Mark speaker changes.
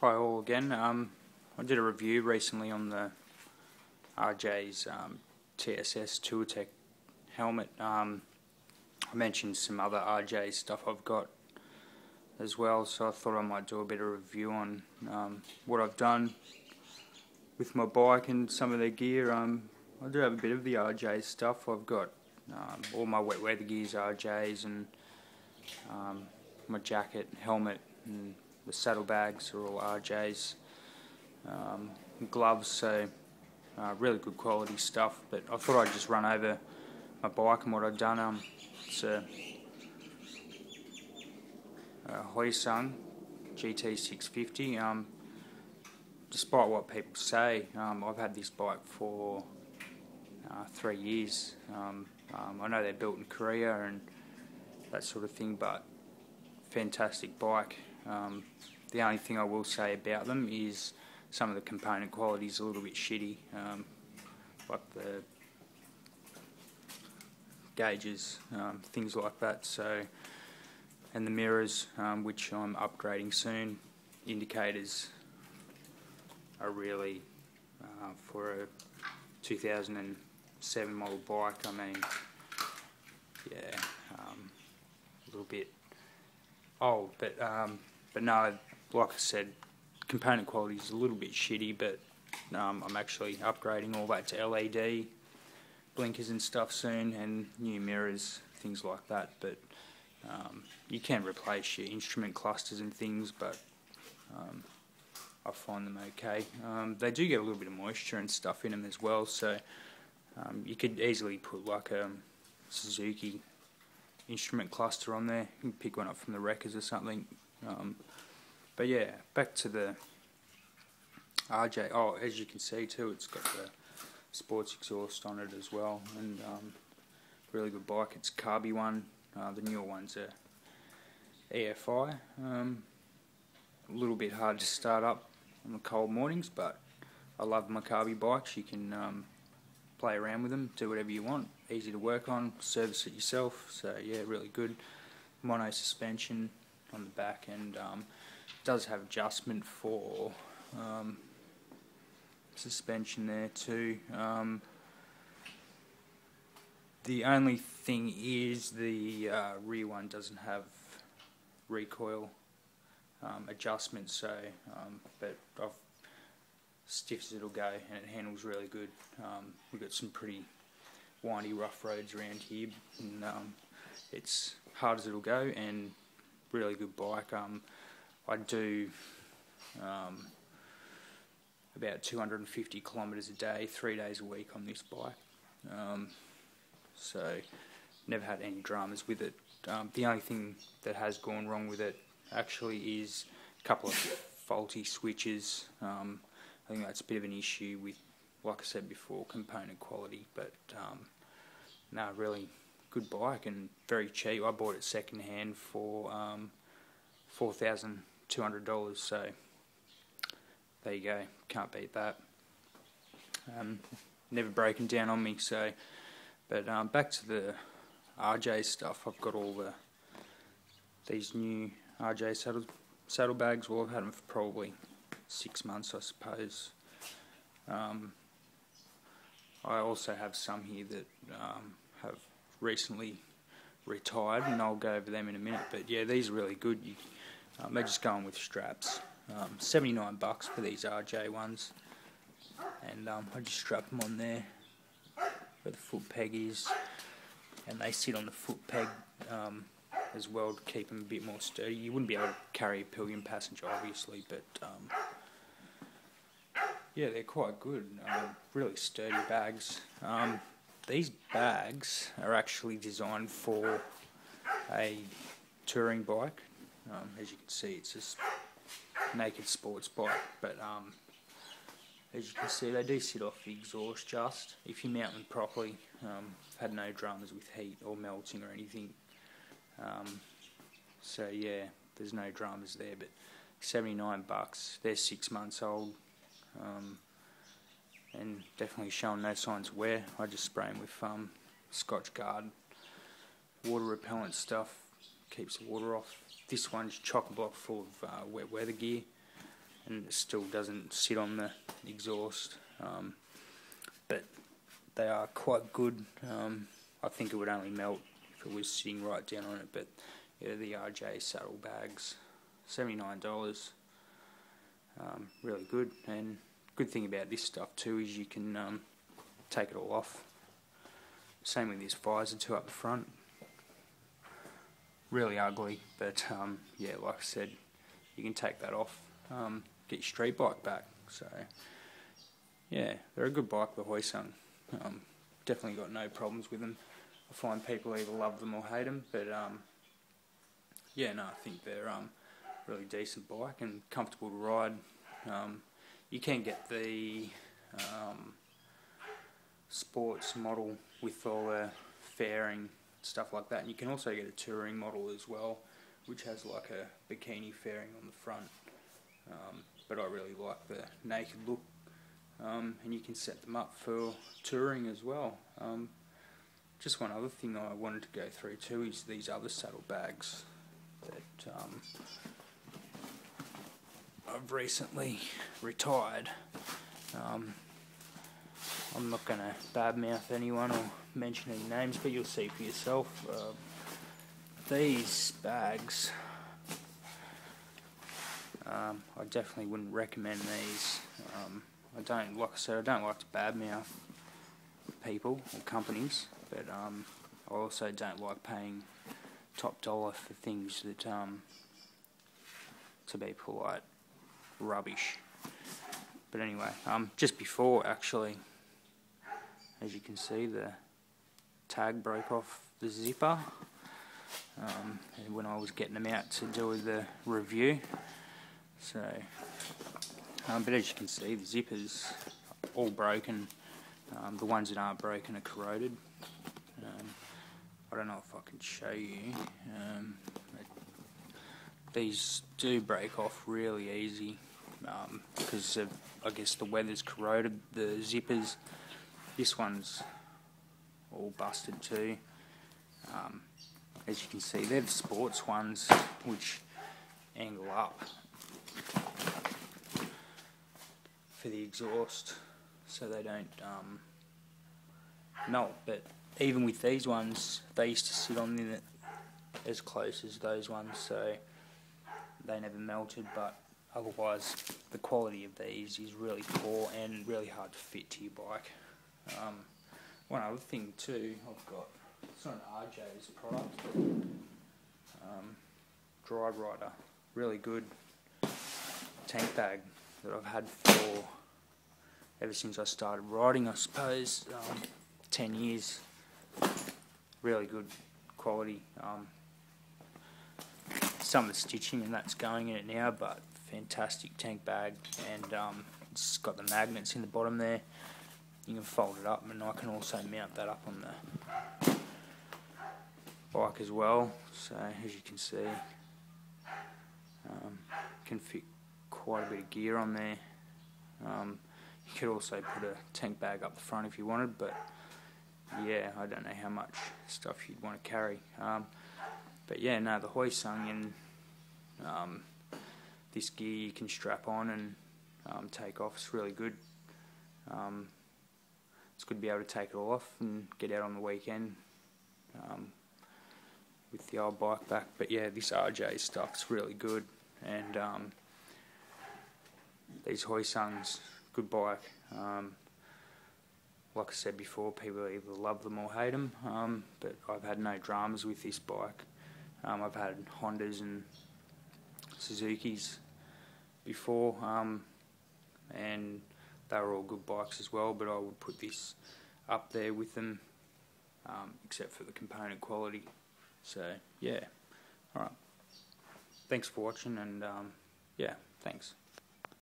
Speaker 1: Hi all again. I did a review recently on the Rjays TSS TourTech helmet. I mentioned some other Rjays stuff I've got as well, so I thought I might do a bit of review on what I've done with my bike and some of their gear. I do have a bit of the Rjays stuff. I've got all my wet weather gears Rjays, and my jacket, helmet, and the saddlebags are all Rjays. Gloves, so really good quality stuff. But I thought I'd just run over my bike and what I've done. It's a Hyosung GT650. Despite what people say, I've had this bike for 3 years. I know they're built in Korea and that sort of thing, but fantastic bike. The only thing I will say about them is some of the component quality is a little bit shitty, like the gauges, things like that. So, and the mirrors, which I'm upgrading soon. Indicators are really for a 2007 model bike. I mean, yeah, a little bit old, but no, like I said, component quality is a little bit shitty, but I'm actually upgrading all that to LED blinkers and stuff soon, and new mirrors, things like that. But you can replace your instrument clusters and things, but I find them okay. They do get a little bit of moisture and stuff in them as well, so you could easily put like a Suzuki instrument cluster on there. You can pick one up from the wreckers or something. But yeah, back to the Rjay. Oh, as you can see too, it's got the sports exhaust on it as well, and really good bike. It's a carby one. The newer one's a EFI. A little bit hard to start up on the cold mornings, but I love my carby bikes. You can play around with them, do whatever you want. Easy to work on, service it yourself. So yeah, really good. Mono suspension on the back, and does have adjustment for suspension there too. The only thing is the rear one doesn't have recoil adjustment, so but I've stiff as it'll go, and it handles really good. We've got some pretty windy, rough roads around here, and it's hard as it'll go, and really good bike. I do about 250 kilometres a day, 3 days a week on this bike. So never had any dramas with it. The only thing that has gone wrong with it actually is a couple of faulty switches. I think that's a bit of an issue with, like I said before, component quality. But no, really good bike and very cheap. I bought it second hand for $4,200, so there you go, can't beat that. Never broken down on me. So, but back to the Rjay stuff. I've got all these new Rjay saddlebags. Well, I've had them for probably 6 months, I suppose. I also have some here that have recently retired, and I'll go over them in a minute. But yeah, these are really good. They're just going with straps. $79 for these Rjay ones, and I just strap them on there where the foot peg is, and they sit on the foot peg as well to keep them a bit more sturdy. You wouldn't be able to carry a pillion passenger, obviously, but yeah, they're quite good. Really sturdy bags. These bags are actually designed for a touring bike. As you can see, it's just naked sports bike, but as you can see, they do sit off the exhaust just if you mount them properly. I've had no dramas with heat or melting or anything, so yeah, there's no dramas there. But $79, they're 6 months old, and definitely showing no signs of wear. I just spray them with Scotch Guard water repellent stuff, keeps the water off. This one's chock-a-block full of wet weather gear. and it still doesn't sit on the exhaust, but they are quite good. I think it would only melt if it was sitting right down on it, but yeah, the Rjays saddlebags, $79, really good. And good thing about this stuff too is you can take it all off. Same with this visor too up the front. Really ugly, but yeah, like I said, you can take that off, get your street bike back. So yeah, they're a good bike, the Hyosung. Definitely got no problems with them. I find people either love them or hate them, but yeah, no, I think they're really decent bike and comfortable to ride. You can get the sports model with all the fairing, stuff like that, and you can also get a touring model as well, which has like a bikini fairing on the front, but I really like the naked look, and you can set them up for touring as well. Just one other thing I wanted to go through too is these other saddlebags that I've recently retired. I'm not going to badmouth anyone or mention any names, but you'll see for yourself. These bags, I definitely wouldn't recommend these. Like I said, I don't like to badmouth people or companies, but I also don't like paying top dollar for things that, to be polite, rubbish. But anyway, just before actually, as you can see, the tag broke off the zipper, and when I was getting them out to do the review. So, but as you can see, the zipper's all broken. The ones that aren't broken are corroded. I don't know if I can show you. These do break off really easy because I guess the weather's corroded the zippers. This one's all busted too. As you can see, they're the sports ones which angle up for the exhaust so they don't melt. But even with these ones, they used to sit on it as close as those ones, so they never melted. But otherwise, the quality of these is really poor and really hard to fit to your bike. One other thing too, I've got, it's not an Rjays product, but Dry Rider, really good tank bag that I've had for ever since I started riding, I suppose, 10 years. Really good quality. Some of the stitching and that's going in it now, but fantastic tank bag, and it's got the magnets in the bottom there. You can fold it up, and I can also mount that up on the bike as well. So as you can see, can fit quite a bit of gear on there. You could also put a tank bag up the front if you wanted, but yeah, I don't know how much stuff you'd want to carry. But yeah, no, the Hyosung and this gear you can strap on and take off. It's really good. It's good to be able to take it all off and get out on the weekend with the old bike back. But yeah, this Rjays stuff's really good, and these Hyosungs, good bike. Like I said before, people either love them or hate them, but I've had no dramas with this bike. I've had Hondas and Suzukis before, and they were all good bikes as well, but I would put this up there with them, except for the component quality. So yeah, alright, thanks for watching, and yeah, thanks.